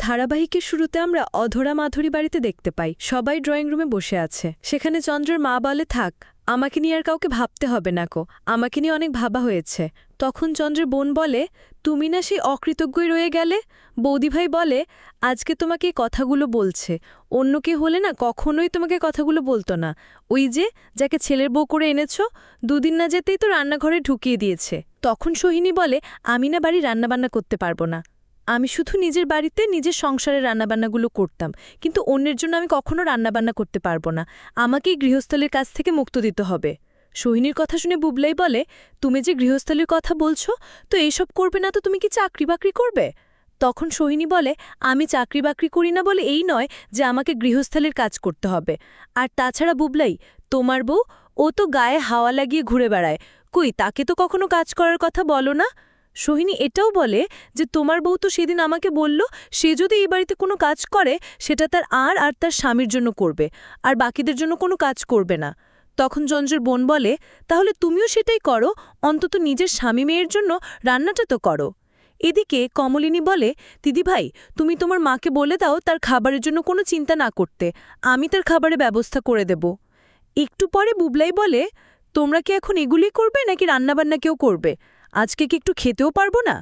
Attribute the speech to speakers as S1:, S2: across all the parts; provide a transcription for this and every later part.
S1: ধারাবাহিকের শুরুতে আমরা অধরা মাধুরী বাড়িতে দেখতে পাই সবাই ড্রয়িং রুমে বসে আছে। সেখানে চন্দ্রের মা বলে, থাক, আমাকে নিয়ে আর কাউকে ভাবতে হবে না কো, আমাকে নিয়ে অনেক ভাবা হয়েছে। তখন চন্দ্রের বোন বলে, তুমি না সেই অকৃতজ্ঞই রয়ে গেলে। বৌদিভাই বলে, আজকে তোমাকে এই কথাগুলো বলছে, অন্য কে হলে না কখনোই তোমাকে কথাগুলো বলতো না। ওই যে যাকে ছেলের বউ করে এনেছ, দুদিন না যেতেই তো রান্নাঘরে ঢুকিয়ে দিয়েছে। তখন সোহিনী বলে, আমি না বাড়ি রান্নাবান্না করতে পারবো না, আমি শুধু নিজের বাড়িতে নিজের সংসারে রান্নাবান্নাগুলো করতাম, কিন্তু অন্যের জন্য আমি কখনো রান্নাবান্না করতে পারবো না, আমাকেই গৃহস্থলীর কাছ থেকে মুক্ত দিতে হবে। সোহিনীর কথা শুনে বুবলাই বলে, তুমি যে গৃহস্থলীর কথা বলছো, তো এইসব করবে না তো তুমি কি চাকরি বাকরি করবে? তখন সোহিনী বলে, আমি চাকরি বাকরি করি না বলে এই নয় যে আমাকে গৃহস্থলীর কাজ করতে হবে। আর তাছাড়া বুবলাই, তোমার বউ, ও তো গায়ে হাওয়া লাগিয়ে ঘুরে বেড়ায়, কই তাকে তো কখনো কাজ করার কথা বলো না। সোহিনী এটাও বলে যে তোমার বউ তো সেদিন আমাকে বলল, সে যদি এই বাড়িতে কোনো কাজ করে সেটা তার আর তার স্বামীর জন্য করবে, আর বাকিদের জন্য কোনো কাজ করবে না। তখন চন্দ্রের বোন বলে, তাহলে তুমিও সেটাই করো, অন্তত নিজের স্বামী মেয়ের জন্য রান্নাটা তো করো। এদিকে কমলিনী বলে, দিদিভাই, তুমি তোমার মাকে বলে দাও তার খাবারের জন্য কোনো চিন্তা না করতে, আমি তার খাবারের ব্যবস্থা করে দেব। একটু পরে বুবলাই বলে, তোমরা কি এখন এগুলি করবে নাকি রান্নাবান্না কেউ করবে? আজকে কি একটু খেতেও পারবো না?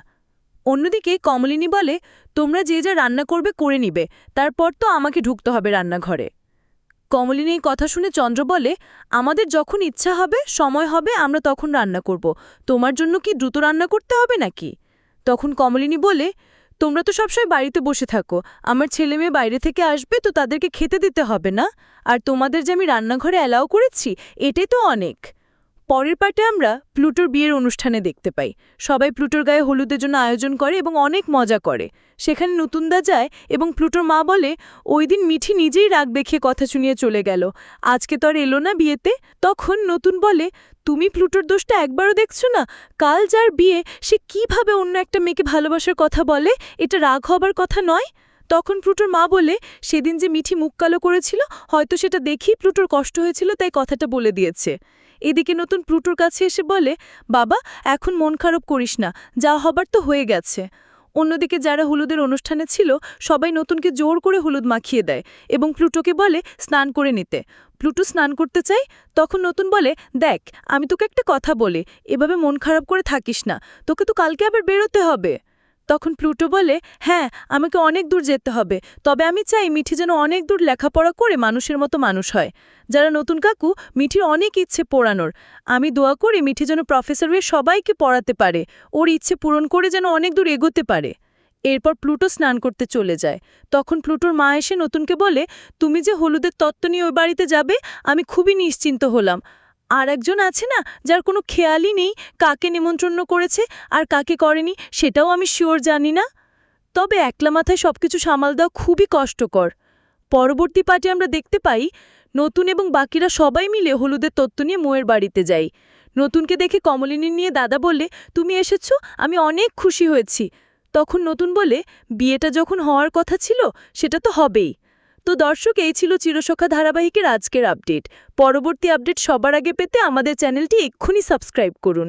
S1: অন্যদিকে কমলিনী বলে, তোমরা যে যা রান্না করবে করে নিবে, তারপর তো আমাকে ঢুকতে হবে রান্নাঘরে। কমলিনী এই কথা শুনে চন্দ্র বলে, আমাদের যখন ইচ্ছা হবে, সময় হবে, আমরা তখন রান্না করব, তোমার জন্য কি দ্রুত রান্না করতে হবে নাকি? তখন কমলিনী বলে, তোমরা তো সবসময় বাড়িতে বসে থাকো, আমার ছেলে মেয়ে বাইরে থেকে আসবে, তো তাদেরকে খেতে দিতে হবে না? আর তোমাদের যে আমি রান্নাঘরে অ্যালাউ করেছি, এটাই তো অনেক। পরের পার্টে আমরা প্লুটোর বিয়ের অনুষ্ঠানে দেখতে পাই সবাই প্লুটোর গায়ে হলুদের জন্য আয়োজন করে এবং অনেক মজা করে। সেখানে নতুনদা যায় এবং প্লুটোর মা বলে, ওই দিন মিঠি নিজেই রাগ দেখিয়ে কথা শুনিয়ে চলে গেল, আজকে তো আর এলো না বিয়েতে। তখন নতুন বলে, তুমি প্লুটোর দোষটা একবারও দেখছো না? কাল যার বিয়ে সে কিভাবে অন্য একটা মেয়েকে ভালোবাসার কথা বলে, এটা রাগ হবার কথা নয়। তখন প্লুটোর মা বলে, সেদিন যে মিঠি মুখ কালো করেছিল, হয়তো সেটা দেখেই প্লুটোর কষ্ট হয়েছিল, তাই কথাটা বলে দিয়েছে। এদিকে নতুন প্লুটোর কাছে এসে বলে, বাবা, এখন মন খারাপ করিস না, যা হবার তো হয়ে গেছে। অন্যদিকে যারা হলুদের অনুষ্ঠানে ছিল সবাই নতুনকে জোর করে হলুদ মাখিয়ে দেয় এবং প্লুটোকে বলে স্নান করে নিতে। প্লুটো স্নান করতে চাই, তখন নতুন বলে, দেখ, আমি তোকে একটা কথা বলি, এভাবে মন খারাপ করে থাকিস না, তোকে তো কালকে আবার বেরোতে হবে। তখন প্লুটো বলে, হ্যাঁ, আমাকে অনেক দূর যেতে হবে, তবে আমি চাই মিঠি যেন অনেক দূর লেখাপড়া করে মানুষের মতো মানুষ হয়। যারা নতুন কাকু, মিঠির অনেক ইচ্ছে পড়ানোর, আমি দোয়া করি মিঠি যেন প্রফেসর হয়ে সবাইকে পড়াতে পারে, ওর ইচ্ছে পূরণ করে যেন অনেক দূর এগোতে পারে। এরপর প্লুটো স্নান করতে চলে যায়। তখন প্লুটোর মা এসে নতুনকে বলে, তুমি যে হলুদের তত্ত্ব নিয়ে ওই বাড়িতে যাবে, আমি খুবই নিশ্চিন্ত হলাম। আর একজন আছে না, যার কোনো খেয়ালই নেই কাকে নিমন্ত্রণ করেছে আর কাকে করেনি, সেটাও আমি শিওর জানি না। তবে একলা মাথায় সবকিছু সামাল দেওয়া খুবই কষ্টকর। পরবর্তী পার্টে আমরা দেখতে পাই নতুন এবং বাকিরা সবাই মিলে হলুদের তত্ত্ব নিয়ে মোয়ের বাড়িতে যাই। নতুনকে দেখে কমলিনী নিয়ে দাদা বললে, তুমি এসেছো, আমি অনেক খুশি হয়েছি। তখন নতুন বলে, বিয়েটা যখন হওয়ার কথা ছিল সেটা তো হবেই। তো দর্শক, এই ছিল চিরসখা ধারাবাহিকের আজকের আপডেট। পরবর্তী আপডেট সবার আগে পেতে আমাদের চ্যানেলটি এক্ষুনি সাবস্ক্রাইব করুন।